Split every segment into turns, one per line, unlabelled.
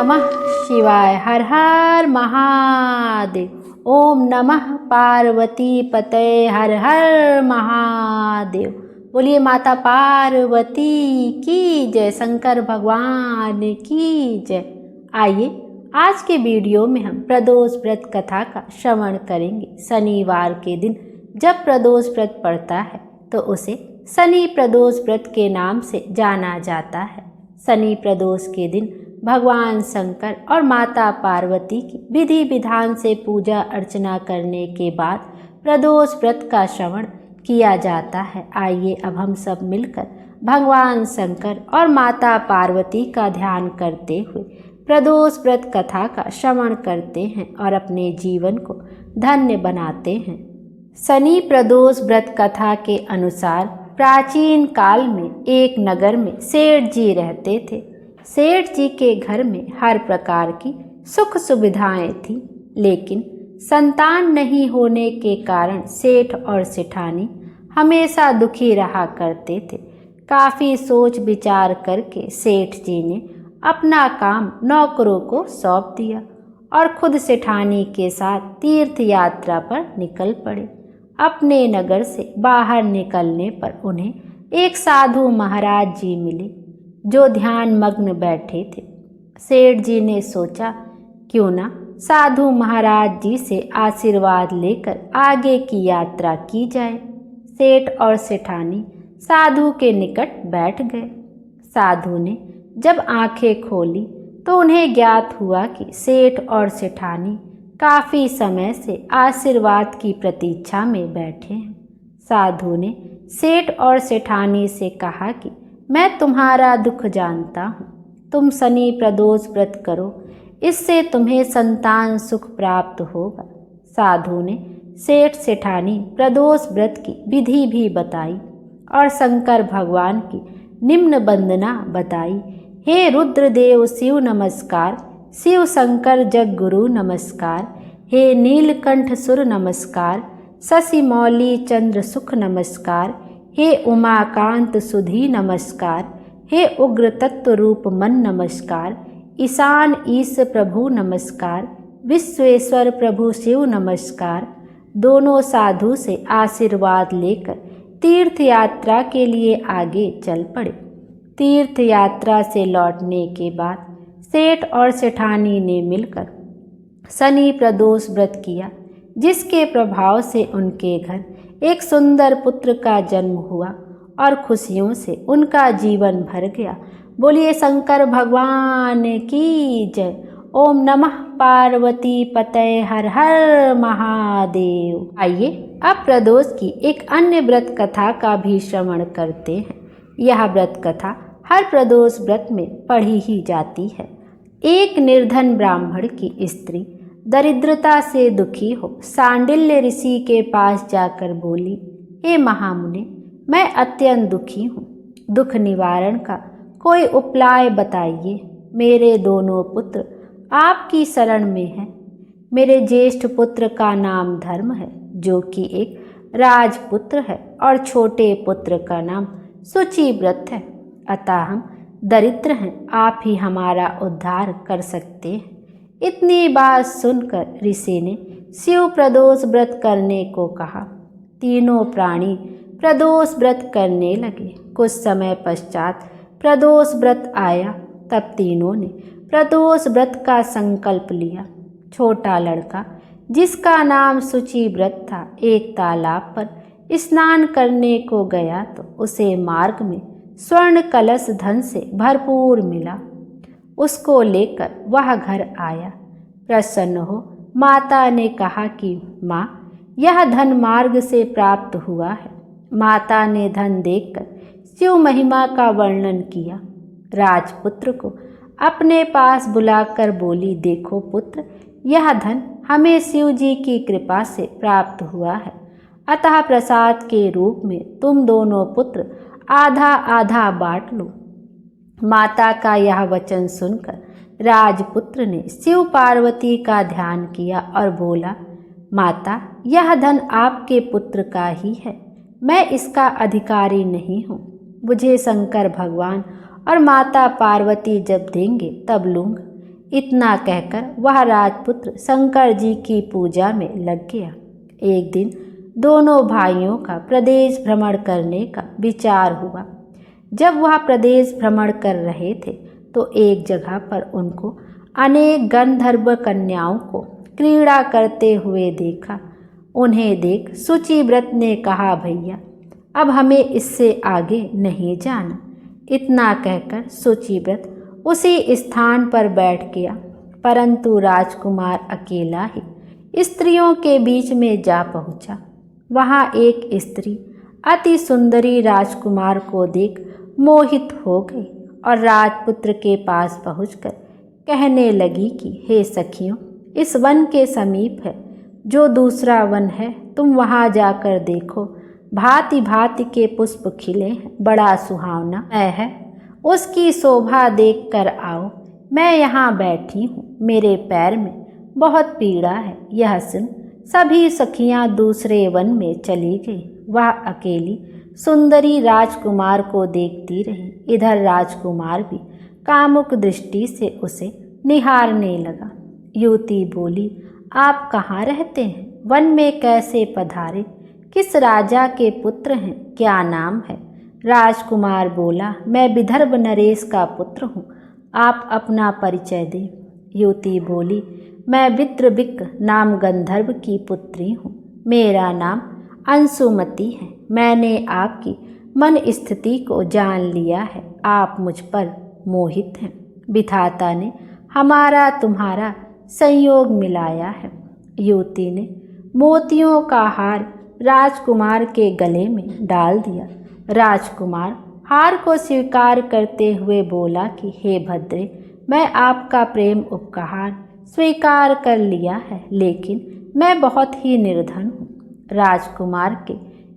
नमः शिवाय। हर हर महादेव। ओम नमः पार्वती पतये। हर हर महादेव। बोलिए माता पार्वती की जय, शंकर भगवान की जय। आइए आज के वीडियो में हम प्रदोष व्रत कथा का श्रवण करेंगे। शनिवार के दिन जब प्रदोष व्रत पड़ता है तो उसे शनि प्रदोष व्रत के नाम से जाना जाता है। शनि प्रदोष के दिन भगवान शंकर और माता पार्वती की विधि विधान से पूजा अर्चना करने के बाद प्रदोष व्रत का श्रवण किया जाता है। आइए अब हम सब मिलकर भगवान शंकर और माता पार्वती का ध्यान करते हुए प्रदोष व्रत कथा का श्रवण करते हैं और अपने जीवन को धन्य बनाते हैं। शनि प्रदोष व्रत कथा के अनुसार प्राचीन काल में एक नगर में सेठ जी रहते थे। सेठ जी के घर में हर प्रकार की सुख सुविधाएं थीं, लेकिन संतान नहीं होने के कारण सेठ और सेठानी हमेशा दुखी रहा करते थे। काफ़ी सोच विचार करके सेठ जी ने अपना काम नौकरों को सौंप दिया और खुद सेठानी के साथ तीर्थ यात्रा पर निकल पड़े। अपने नगर से बाहर निकलने पर उन्हें एक साधु महाराज जी मिले जो ध्यान मग्न बैठे थे। सेठ जी ने सोचा क्यों ना साधु महाराज जी से आशीर्वाद लेकर आगे की यात्रा की जाए। सेठ और सेठानी साधु के निकट बैठ गए। साधु ने जब आंखें खोली तो उन्हें ज्ञात हुआ कि सेठ और सेठानी काफ़ी समय से आशीर्वाद की प्रतीक्षा में बैठे हैं। साधु ने सेठ और सेठानी से कहा कि मैं तुम्हारा दुख जानता हूँ, तुम शनि प्रदोष व्रत करो, इससे तुम्हें संतान सुख प्राप्त होगा। साधु ने सेठ सेठानी प्रदोष व्रत की विधि भी बताई और शंकर भगवान की निम्न वंदना बताई। हे रुद्रदेव शिव नमस्कार, शिव शंकर जग गुरु नमस्कार। हे नीलकंठ सुर नमस्कार, शशि मौली चंद्र सुख नमस्कार। हे उमाकांत सुधी नमस्कार। हे उग्र तत्व रूप मन नमस्कार। ईशान ईश प्रभु नमस्कार। विश्वेश्वर प्रभु शिव नमस्कार। दोनों साधु से आशीर्वाद लेकर तीर्थ यात्रा के लिए आगे चल पड़े। तीर्थ यात्रा से लौटने के बाद सेठ और सेठानी ने मिलकर शनि प्रदोष व्रत किया, जिसके प्रभाव से उनके घर एक सुंदर पुत्र का जन्म हुआ और खुशियों से उनका जीवन भर गया। बोलिए शंकर भगवान की जय। ओम नमः पार्वती पतये। हर हर महादेव। आइए अब प्रदोष की एक अन्य व्रत कथा का भी श्रवण करते हैं। यह व्रत कथा हर प्रदोष व्रत में पढ़ी ही जाती है। एक निर्धन ब्राह्मण की स्त्री दरिद्रता से दुखी हो सांडिल्य ऋषि के पास जाकर बोली, हे महामुनि, मैं अत्यंत दुखी हूँ, दुख निवारण का कोई उपाय बताइए। मेरे दोनों पुत्र आपकी शरण में हैं। मेरे ज्येष्ठ पुत्र का नाम धर्म है, जो कि एक राजपुत्र है, और छोटे पुत्र का नाम शुचिव्रत है। अतः हम दरिद्र हैं, आप ही हमारा उद्धार कर सकते हैं। इतनी बात सुनकर ऋषि ने शिव प्रदोष व्रत करने को कहा। तीनों प्राणी प्रदोष व्रत करने लगे। कुछ समय पश्चात प्रदोष व्रत आया। तब तीनों ने प्रदोष व्रत का संकल्प लिया। छोटा लड़का, जिसका नाम शुचिव्रत था, एक तालाब पर स्नान करने को गया तो उसे मार्ग में स्वर्ण कलश धन से भरपूर मिला। उसको लेकर वह घर आया। प्रसन्न हो माता ने कहा कि माँ, यह धन मार्ग से प्राप्त हुआ है। माता ने धन देखकर शिव महिमा का वर्णन किया। राजपुत्र को अपने पास बुलाकर बोली, देखो पुत्र, यह धन हमें शिव जी की कृपा से प्राप्त हुआ है, अतः प्रसाद के रूप में तुम दोनों पुत्र आधा आधा बांट लो। माता का यह वचन सुनकर राजपुत्र ने शिव पार्वती का ध्यान किया और बोला, माता, यह धन आपके पुत्र का ही है, मैं इसका अधिकारी नहीं हूँ। मुझे शंकर भगवान और माता पार्वती जब देंगे तब लूँगा। इतना कहकर वह राजपुत्र शंकर जी की पूजा में लग गया। एक दिन दोनों भाइयों का प्रदेश भ्रमण करने का विचार हुआ। जब वह प्रदेश भ्रमण कर रहे थे तो एक जगह पर उनको अनेक गंधर्व कन्याओं को क्रीड़ा करते हुए देखा। उन्हें देख शुचिव्रत ने कहा, भैया अब हमें इससे आगे नहीं जाना। इतना कहकर शुचिव्रत उसी स्थान पर बैठ गया, परंतु राजकुमार अकेला ही स्त्रियों के बीच में जा पहुंचा। वहां एक स्त्री अति सुंदरी राजकुमार को देख मोहित हो गई और राजपुत्र के पास पहुंचकर कहने लगी कि हे सखियों, इस वन के समीप है जो दूसरा वन है, तुम वहां जाकर देखो। भांति भांति के पुष्प खिले हैं, बड़ा सुहावना है, उसकी शोभा देख कर आओ। मैं यहाँ बैठी हूँ, मेरे पैर में बहुत पीड़ा है। यह सुन सभी सखियाँ दूसरे वन में चली गई। वह अकेली सुंदरी राजकुमार को देखती रही। इधर राजकुमार भी कामुक दृष्टि से उसे निहारने लगा। युवती बोली, आप कहाँ रहते हैं? वन में कैसे पधारे? किस राजा के पुत्र हैं? क्या नाम है? राजकुमार बोला, मैं विदर्भ नरेश का पुत्र हूँ, आप अपना परिचय दें। युवती बोली, मैं वित्रबिक नाम गंधर्व की पुत्री हूँ, मेरा नाम अंशुमति है। मैंने आपकी मन स्थिति को जान लिया है, आप मुझ पर मोहित हैं। विधाता ने हमारा तुम्हारा संयोग मिलाया है। युवती ने मोतियों का हार राजकुमार के गले में डाल दिया। राजकुमार हार को स्वीकार करते हुए बोला कि हे भद्रे, मैं आपका प्रेम उपहार स्वीकार कर लिया है, लेकिन मैं बहुत ही निर्धन हूँ। राजकुमार के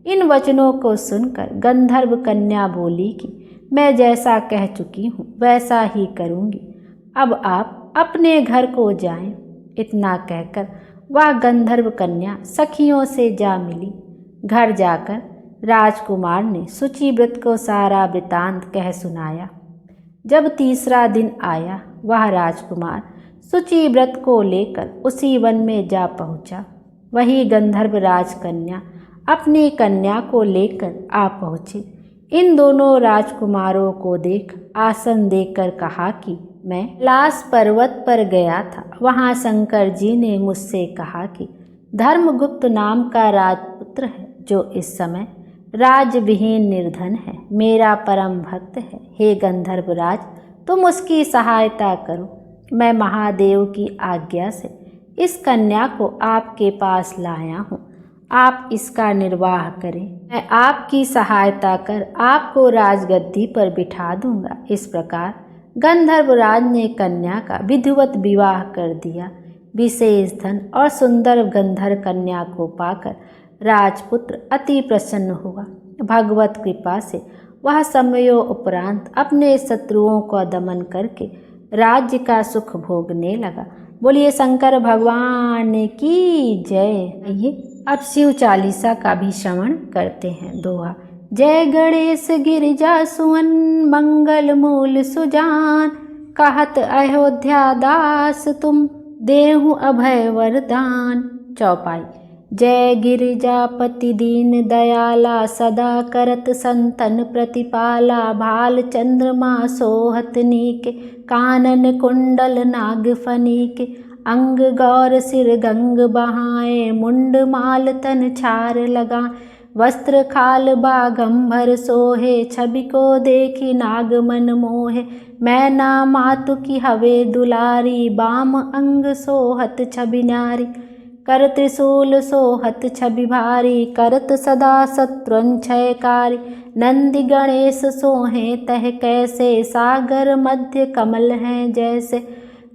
इन वचनों को सुनकर गंधर्व कन्या बोली कि मैं जैसा कह चुकी हूँ वैसा ही करूँगी, अब आप अपने घर को जाएं। इतना कहकर वह गंधर्व कन्या सखियों से जा मिली। घर जाकर राजकुमार ने शुचिव्रत को सारा वृतांत कह सुनाया। जब तीसरा दिन आया, वह राजकुमार शुचिव्रत को लेकर उसी वन में जा पहुंचा। वही गंधर्व राजकन्या अपनी कन्या को लेकर आ पहुँची। इन दोनों राजकुमारों को देख आसन देकर कहा कि मैं कैलाश पर्वत पर गया था। वहाँ शंकर जी ने मुझसे कहा कि धर्मगुप्त नाम का राजपुत्र है जो इस समय राजविहीन निर्धन है, मेरा परम भक्त है। हे गंधर्वराज, तुम उसकी सहायता करो। मैं महादेव की आज्ञा से इस कन्या को आपके पास लाया हूँ, आप इसका निर्वाह करें। मैं आपकी सहायता कर आपको राजगद्दी पर बिठा दूंगा। इस प्रकार गंधर्वराज ने कन्या का विधिवत विवाह कर दिया। विशेष धन और सुंदर गंधर्व कन्या को पाकर राजपुत्र अति प्रसन्न हुआ। भगवत कृपा से वह समयों उपरांत अपने शत्रुओं को दमन करके राज्य का सुख भोगने लगा। बोलिए शंकर भगवान की जय। आइए अब शिव चालीसा का भी श्रवण करते हैं। दोहा। जय गणेश गिरिजा सुवन मंगल मूल सुजान, कहत अयोध्या दास तुम देहु अभय वरदान। चौपाई। जय गिरिजापति दीन दयाला, सदा करत संतन प्रतिपाला। भाल चंद्रमा सोहत नीके, कानन कुंडल नाग फनीके। अंग गौर सिर गंग बहाए, मुंड माल तन छार लगा। वस्त्र खाल बागंबर सोहे, छवि को देखी नाग मन मोहे। मैना मातु की हवे दुलारी, बाम अंग सोहत छवि नारी। कर त्रिशूल सोहत छवि भारी, करत सदा शत्रुन क्षयकारी। नंदि गणेश सोहे तह कैसे, सागर मध्य कमल हैं जैसे।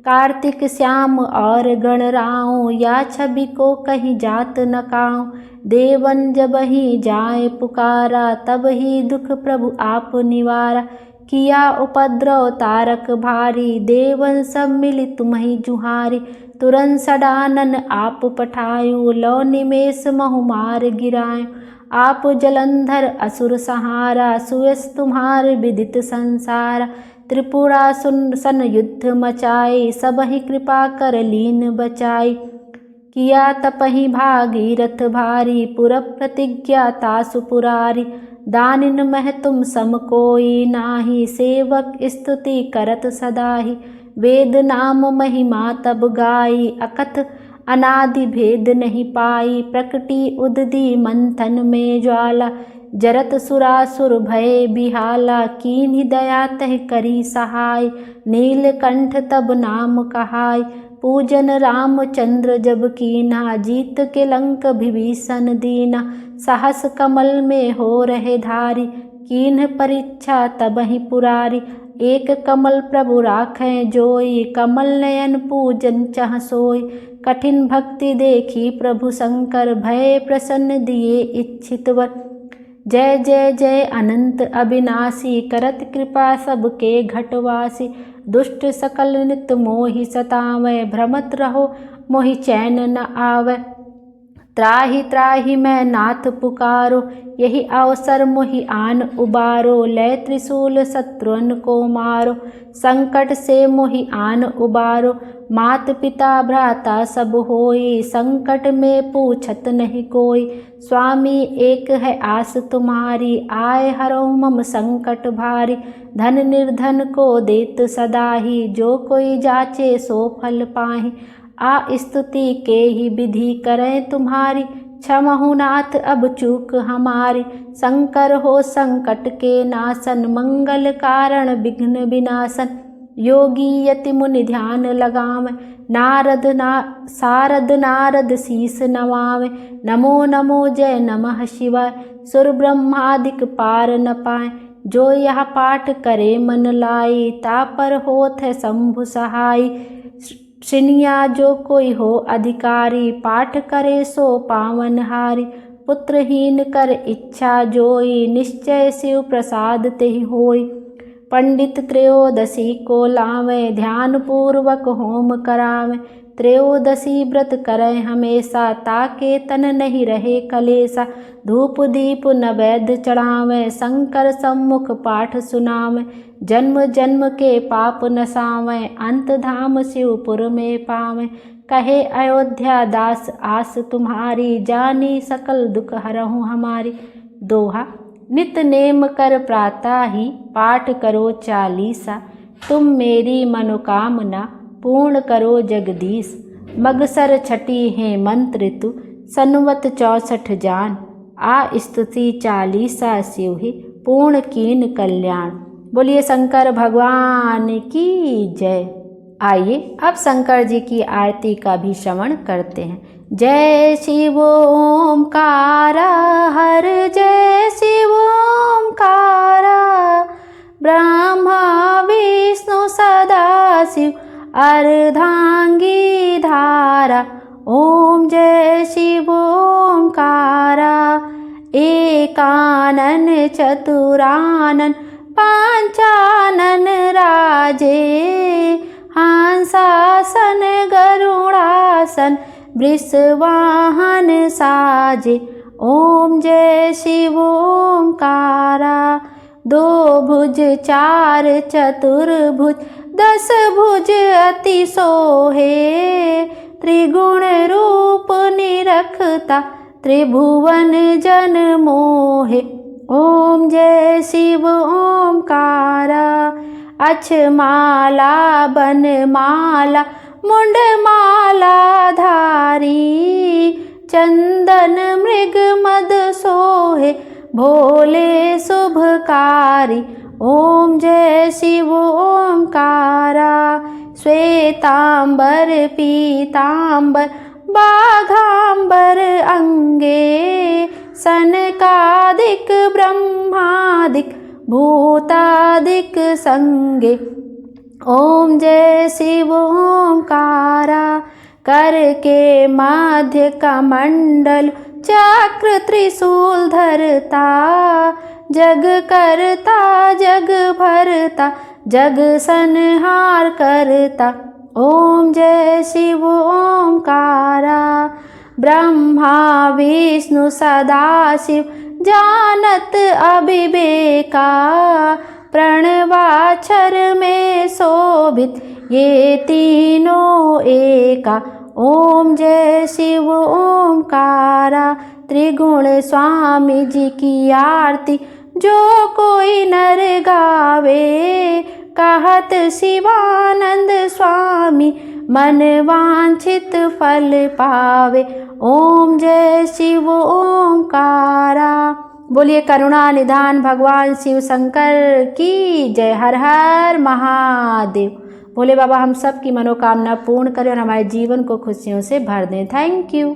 कार्तिक श्याम और गणराओ, या छवि को कहीं जात न काऊं। देवन जब ही जाए पुकारा, तब ही दुख प्रभु आप निवारा। किया उपद्रव तारक भारी, देवन सब मिली तुम्हि जुहारी। तुरंत सडानन आप पठायो, लौ निमेष महु मार गिरायो। आप जलंधर असुर सहारा, सुयस तुम्हार विदित संसारा। त्रिपुरासुर सन युद्ध मचाए, सबहि कृपा कर लीन बचाई। किया तपहि भागीरथ भारी, पुर प्रतिज्ञा तासु पुरारी। दानिन मह तुम सम कोई नाही, सेवक स्तुति करत सदाहि। वेद नाम महिमा तब गाई, अकथ अनादि भेद नहीं पाई। प्रकटी उददी मंथन में ज्वाला, जरत सुरासुर भय बिहाला। कीन्ही दया तह करी सहाय, नीलकंठ तब नाम कहाय। पूजन रामचंद्र जब कीन्हा, जीत के लंक विभीषण दीना। सहस कमल में हो रहे धारी, कीन्ह परीक्षा तबहि पुरारी। एक कमल प्रभु राखें जोई, कमल नयन पूजन चह सोई। कठिन भक्ति देखी प्रभु शंकर, भय प्रसन्न दिए इच्छित वर। जय जय जय अनंत अविनाशी, करत कृपा सबके घटवासी। दुष्ट सकल नित मोहि सतावै, भ्रमत रहो मोहि चैन न आवै। त्राहि त्राहि मैं नाथ पुकारो, यही अवसर मोहि आन उबारो। लय त्रिशूल शत्रुन को मारो, संकट से मोहि आन उबारो। मात पिता भ्राता सब होई, संकट में पूछत नहीं कोई। स्वामी एक है आस तुम्हारी, आए हरो मम संकट भारी। धन निर्धन को देत सदाहि, जो कोई जाचे सो फल पाहि। आ स्तुति के ही विधि करें तुम्हारी, क्षमहु नाथ अब चूक हमारी। शंकर हो संकट के नाशन, मंगल कारण विघ्न विनाशन। योगी यति मुनि ध्यान लगावें, सारद नारद शीस नवावें। नमो नमो जय नमः शिवाय, सुर ब्रह्मादिक पार न पाए। जो यह पाठ करे मन लाई, तापर होत है शंभु सहाई। श्रेनिया जो कोई हो अधिकारी, पाठ करे सो पावन हारी। पुत्रहीन कर इच्छा जोई, निश्चय शिव प्रसाद तेहि होई। पंडित त्रयोदशी को लावें, ध्यान पूर्वक होम करावें। त्रयोदशी व्रत करें हमेशा, ताके तन नहीं रहे कलेसा। धूप दीप नैवेद्य चढ़ावें, शंकर सम्मुख पाठ सुनावें। जन्म जन्म के पाप नसावें, अंत धाम शिवपुर में पावें। कहे अयोध्या दास आस तुम्हारी, जानी सकल दुख हरहु हमारी। दोहा। नित नेम कर प्रातः ही, पाठ करो चालीसा। तुम मेरी मनोकामना, पूर्ण करो जगदीश। मगसर छठी हेमंत ऋतु, सनवत 64 जान। आ स्तुति चालीसा शिव ही, पूर्ण कीन कल्याण। बोलिए शंकर भगवान की जय। आइए अब शंकर जी की आरती का भी श्रवण करते हैं। जय शिव ओंकारा, हर जय शिव ओंकारा। ब्रह्मा विष्णु सदा शिव, अर्धांगी धारा। ओम जय शिव ओंकारा। एकानन चतुरानन, पंचानन राजे। हंसासन गरुड़ासन, वृषवाहन साजे। ओम जय शिव ओंकारा। दो भुज चार चतुर्भुज, 10 भुज अति सोहे। त्रिगुण रूप निरखता, त्रिभुवन जन मोहे। ओम जय शिव ओंकारा। अक्षमाला बनमाला, मुंडमाला धारी। चंदन मृग मद सोहे, भोले शुभकारी। ओम जय शिव ओंकारा। श्वेतांबर पीतांबर, बाघांबर अंगे। सनकादिक ब्रह्मादिक, भूतादिक संगे। ओम जय शिव ओंकारा। कर के मध्य कमंडल, चक्र त्रिशूल धरता। जग करता जग भरता, जग संहार करता। ओम जय शिव ओंकारा। ब्रह्मा विष्णु सदा शिव, जानत अविवेका। प्रणवाक्षर में शोभित ये तीनों एका। ओम जय शिव ओमकारा। त्रिगुण स्वामी जी की आरती जो कोई नर गावे। कहत शिवानंद स्वामी मन वांछित फल पावे। ओम जय शिव ओमकारा। बोलिए करुणा निधान भगवान शिव शंकर की जय। हर हर महादेव। भोले बाबा हम सब की मनोकामना पूर्ण करें और हमारे जीवन को खुशियों से भर दें। Thank you.